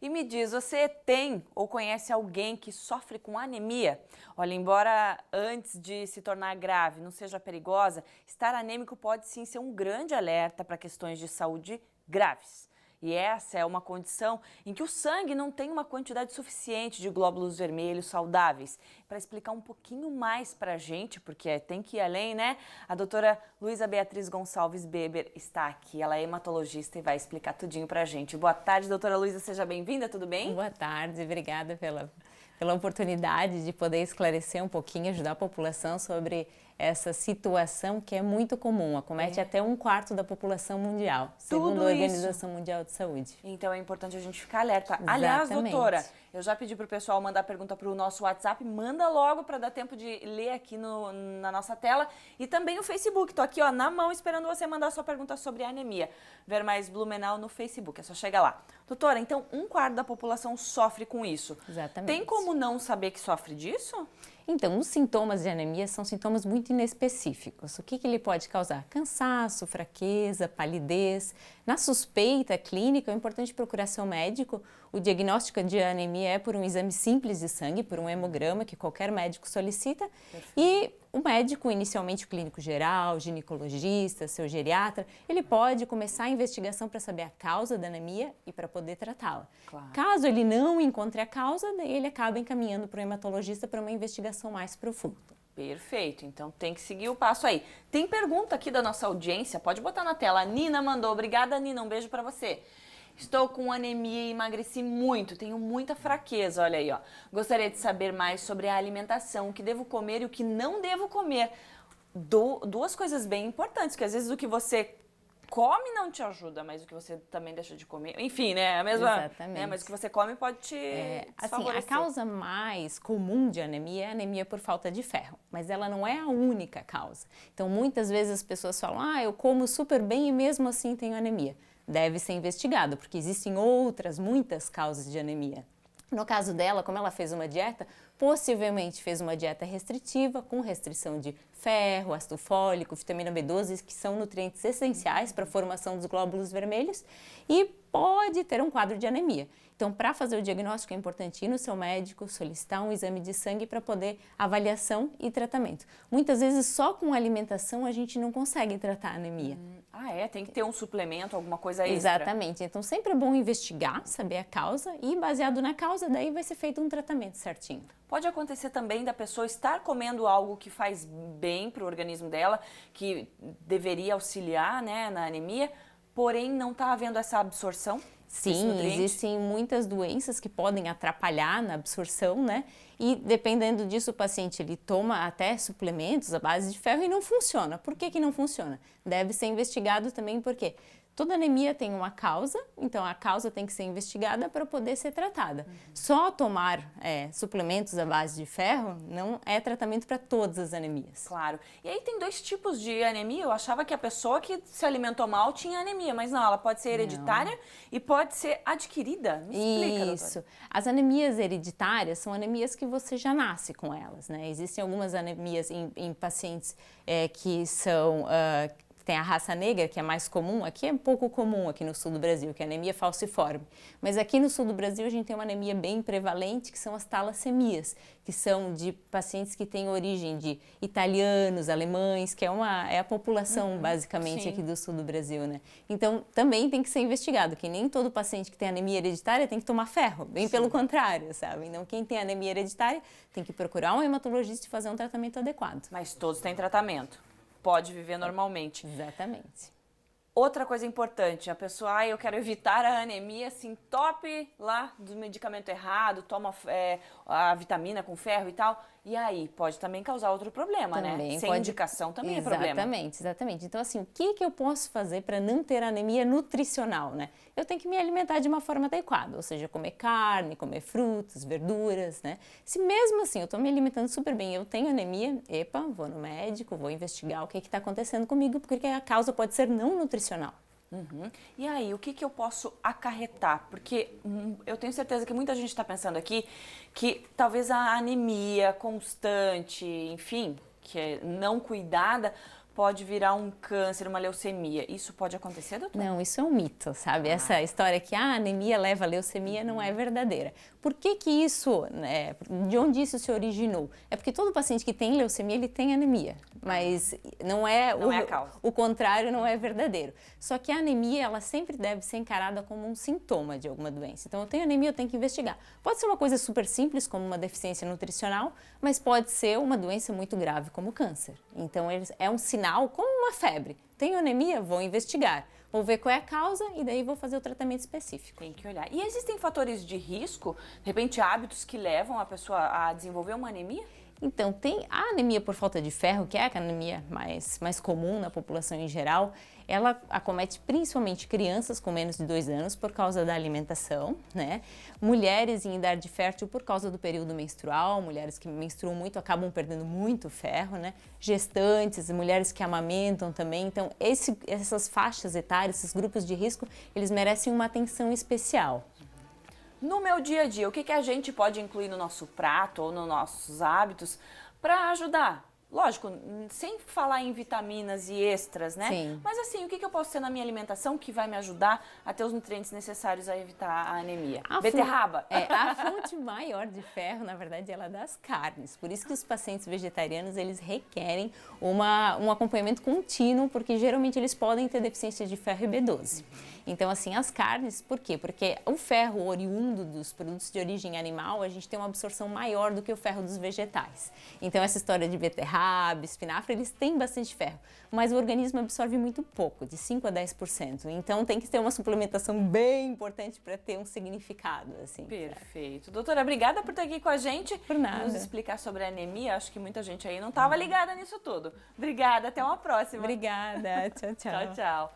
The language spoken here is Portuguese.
E me diz, você tem ou conhece alguém que sofre com anemia? Olha, embora antes de se tornar grave não seja perigosa, estar anêmico pode sim ser um grande alerta para questões de saúde graves. E essa é uma condição em que o sangue não tem uma quantidade suficiente de glóbulos vermelhos saudáveis. Para explicar um pouquinho mais para a gente, porque tem que ir além, né? A doutora Luísa Beatriz Gonçalves Beber está aqui. Ela é hematologista e vai explicar tudinho para a gente. Boa tarde, doutora Luísa, seja bem-vinda, tudo bem? Boa tarde, obrigada pela oportunidade de poder esclarecer um pouquinho, ajudar a população sobre essa situação que é muito comum, acomete até 1/4 da população mundial, segundo a Organização Mundial de Saúde. Então é importante a gente ficar alerta. Aliás, doutora, eu já pedi para o pessoal mandar pergunta para o nosso WhatsApp, manda logo para dar tempo de ler aqui na nossa tela e também o Facebook. Estou aqui ó, na mão esperando você mandar sua pergunta sobre anemia. Ver mais Blumenau no Facebook, é só chegar lá. Doutora, então 1/4 da população sofre com isso. Exatamente. Tem como não saber que sofre disso? Então, os sintomas de anemia são sintomas muito inespecíficos. O que ele pode causar? Cansaço, fraqueza, palidez. Na suspeita clínica, é importante procurar seu médico. O diagnóstico de anemia é por um exame simples de sangue, por um hemograma, que qualquer médico solicita. Perfeito. E o médico, inicialmente o clínico geral, ginecologista, seu geriatra, ele pode começar a investigação para saber a causa da anemia e para poder tratá-la. Claro. Caso ele não encontre a causa, daí ele acaba encaminhando para o hematologista para uma investigação mais profunda. Perfeito, então tem que seguir o passo aí. Tem pergunta aqui da nossa audiência, pode botar na tela. A Nina mandou, obrigada Nina, um beijo para você. Estou com anemia e emagreci muito, tenho muita fraqueza, olha aí, ó. Gostaria de saber mais sobre a alimentação, o que devo comer e o que não devo comer. Duas coisas bem importantes, que às vezes o que você come não te ajuda, mas o que você também deixa de comer, enfim, né, a mesma, exatamente. Né, mas o que você come pode te desfavorecer. Assim, a causa mais comum de anemia é a anemia por falta de ferro, mas ela não é a única causa. Então, muitas vezes as pessoas falam, eu como super bem e mesmo assim tenho anemia. Deve ser investigado, porque existem muitas causas de anemia. No caso dela, como ela fez uma dieta, possivelmente fez uma dieta restritiva, com restrição de ferro, ácido fólico, vitamina B12, que são nutrientes essenciais para a formação dos glóbulos vermelhos, e pode ter um quadro de anemia. Então, para fazer o diagnóstico, é importante ir no seu médico, solicitar um exame de sangue para poder avaliação e tratamento. Muitas vezes, só com alimentação, a gente não consegue tratar a anemia. Tem que ter um suplemento, alguma coisa extra. Exatamente. Então, sempre é bom investigar, saber a causa e, baseado na causa, daí vai ser feito um tratamento certinho. Pode acontecer também da pessoa estar comendo algo que faz bem para o organismo dela, que deveria auxiliar, né, na anemia, porém não está havendo essa absorção? Sim, existem muitas doenças que podem atrapalhar na absorção, né? E dependendo disso, o paciente ele toma até suplementos à base de ferro e não funciona. Por que não funciona? Deve ser investigado também porque toda anemia tem uma causa, então a causa tem que ser investigada para poder ser tratada. Só tomar suplementos à base de ferro não é tratamento para todas as anemias. Claro. E aí tem 2 tipos de anemia. Eu achava que a pessoa que se alimentou mal tinha anemia, mas não, ela pode ser hereditária e pode ser adquirida. Me explica, Isso. doutora. As anemias hereditárias são anemias que você já nasce com elas, né? Existem algumas anemias em pacientes que são... Tem a raça negra, que é mais comum, aqui é pouco comum aqui no sul do Brasil, que é a anemia falciforme. Mas aqui no sul do Brasil a gente tem uma anemia bem prevalente, que são as talassemias, que são de pacientes que têm origem de italianos, alemães, que é a população basicamente aqui do sul do Brasil, né? Então também tem que ser investigado, que nem todo paciente que tem anemia hereditária tem que tomar ferro, bem pelo contrário, sabe? Então quem tem anemia hereditária tem que procurar um hematologista e fazer um tratamento adequado. Mas todos têm tratamento. Pode viver normalmente. Exatamente. Outra coisa importante, a pessoa, eu quero evitar a anemia, se entope lá do medicamento errado, toma a vitamina com ferro e tal, e aí pode também causar outro problema, também né? Sem indicação também é problema. Exatamente. Então, assim, o que eu posso fazer para não ter anemia nutricional, né? Eu tenho que me alimentar de uma forma adequada, ou seja, comer carne, comer frutas, verduras, né? Se mesmo assim eu estou me alimentando super bem e eu tenho anemia, vou no médico, vou investigar o que está acontecendo comigo, porque a causa pode ser não nutricional. E aí, o que eu posso acarretar? Porque eu tenho certeza que muita gente está pensando aqui que talvez a anemia constante, enfim, que é não cuidada, pode virar um câncer, uma leucemia. Isso pode acontecer, doutor? Não, isso é um mito, sabe? Essa história que a anemia leva a leucemia não é verdadeira. Por que que isso, né, de onde isso se originou? É porque todo paciente que tem leucemia, ele tem anemia, mas não é a causa. O contrário não é verdadeiro. Só que a anemia, ela sempre deve ser encarada como um sintoma de alguma doença. Então, eu tenho anemia, eu tenho que investigar. Pode ser uma coisa super simples, como uma deficiência nutricional, mas pode ser uma doença muito grave, como câncer. Então, é um sinal, como uma febre. Tenho anemia? Vou investigar. Vou ver qual é a causa e daí vou fazer o tratamento específico. Tem que olhar. E existem fatores de risco, de repente hábitos que levam a pessoa a desenvolver uma anemia? Então, tem a anemia por falta de ferro, que é a anemia mais comum na população em geral. Ela acomete principalmente crianças com menos de 2 anos por causa da alimentação, né? Mulheres em idade fértil por causa do período menstrual, mulheres que menstruam muito acabam perdendo muito ferro, né? Gestantes, mulheres que amamentam também. Então, essas faixas etárias, esses grupos de risco, eles merecem uma atenção especial. No meu dia a dia, o que a gente pode incluir no nosso prato ou nos nossos hábitos para ajudar? Lógico, sem falar em vitaminas e extras, né? Sim. Mas assim, o que eu posso ter na minha alimentação que vai me ajudar a ter os nutrientes necessários a evitar a anemia? Beterraba? A fonte maior de ferro, na verdade, ela é das carnes. Por isso que os pacientes vegetarianos, eles requerem um acompanhamento contínuo, porque geralmente eles podem ter deficiência de ferro e B12. Então, assim, as carnes, por quê? Porque o ferro oriundo dos produtos de origem animal, a gente tem uma absorção maior do que o ferro dos vegetais. Então, essa história de beterraba, espinafre, eles têm bastante ferro, mas o organismo absorve muito pouco, de 5 a 10%. Então, tem que ter uma suplementação bem importante para ter um significado, assim. Perfeito. Doutora, obrigada por estar aqui com a gente. Por nada. Nos explicar sobre a anemia. Acho que muita gente aí não estava ligada nisso tudo. Obrigada, até uma próxima. Obrigada, tchau, tchau. Tchau, tchau.